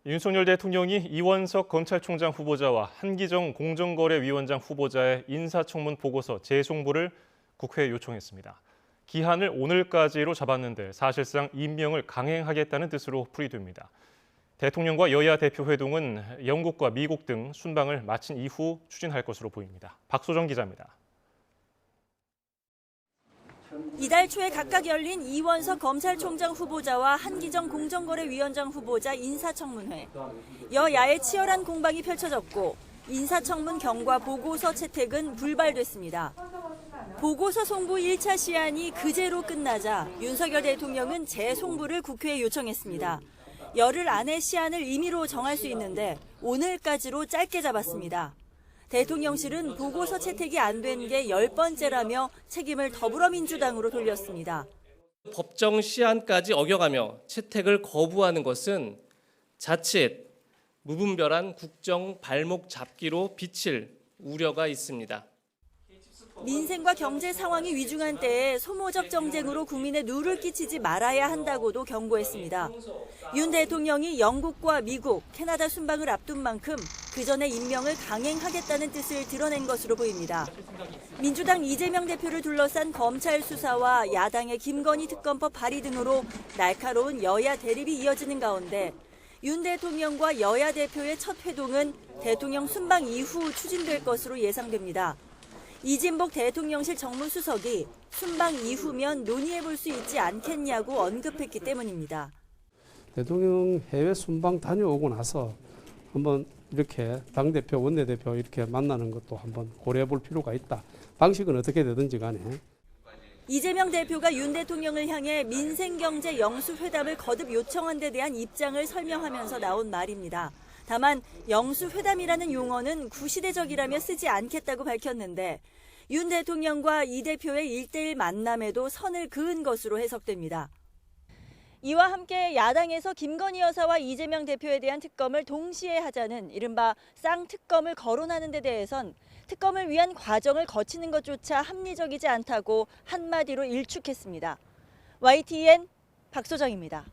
윤석열 대통령이 이원석 검찰총장 후보자와 한기정 공정거래위원장 후보자의 인사청문 보고서 재송부를 국회에 요청했습니다. 기한을 오늘까지로 잡았는데 사실상 임명을 강행하겠다는 뜻으로 풀이됩니다. 대통령과 여야 대표 회동은 영국과 미국 등 순방을 마친 이후 추진할 것으로 보입니다. 박소정 기자입니다. 이달 초에 각각 열린 이원석 검찰총장 후보자와 한기정 공정거래위원장 후보자 인사청문회. 여야의 치열한 공방이 펼쳐졌고 인사청문 경과 보고서 채택은 불발됐습니다. 보고서 송부 1차 시한이 그제로 끝나자 윤석열 대통령은 재송부를 국회에 요청했습니다. 열흘 안에 시한을 임의로 정할 수 있는데 오늘까지로 짧게 잡았습니다. 대통령실은 보고서 채택이 안 된 게 10번째라며 책임을 더불어민주당으로 돌렸습니다. 법정 시한까지 어겨가며 채택을 거부하는 것은 자칫 무분별한 국정 발목 잡기로 비칠 우려가 있습니다. 민생과 경제 상황이 위중한 때에 소모적 정쟁으로 국민의 누를 끼치지 말아야 한다고도 경고했습니다. 윤 대통령이 영국과 미국, 캐나다 순방을 앞둔 만큼 그 전에 임명을 강행하겠다는 뜻을 드러낸 것으로 보입니다. 민주당 이재명 대표를 둘러싼 검찰 수사와 야당의 김건희 특검법 발의 등으로 날카로운 여야 대립이 이어지는 가운데 윤 대통령과 여야 대표의 첫 회동은 대통령 순방 이후 추진될 것으로 예상됩니다. 이진복 대통령실 정무수석이 순방 이후면 논의해볼 수 있지 않겠냐고 언급했기 때문입니다. 대통령 해외 순방 다녀오고 나서 한번 이렇게 당대표, 원내대표 이렇게 만나는 것도 한번 고려해볼 필요가 있다. 방식은 어떻게 되든지 간에. 이재명 대표가 윤 대통령을 향해 민생경제 영수회담을 거듭 요청한 데 대한 입장을 설명하면서 나온 말입니다. 다만 영수회담이라는 용어는 구시대적이라며 쓰지 않겠다고 밝혔는데 윤 대통령과 이 대표의 1대1 만남에도 선을 그은 것으로 해석됩니다. 이와 함께 야당에서 김건희 여사와 이재명 대표에 대한 특검을 동시에 하자는 이른바 쌍특검을 거론하는 데 대해선 특검을 위한 과정을 거치는 것조차 합리적이지 않다고 한마디로 일축했습니다. YTN 박소정입니다.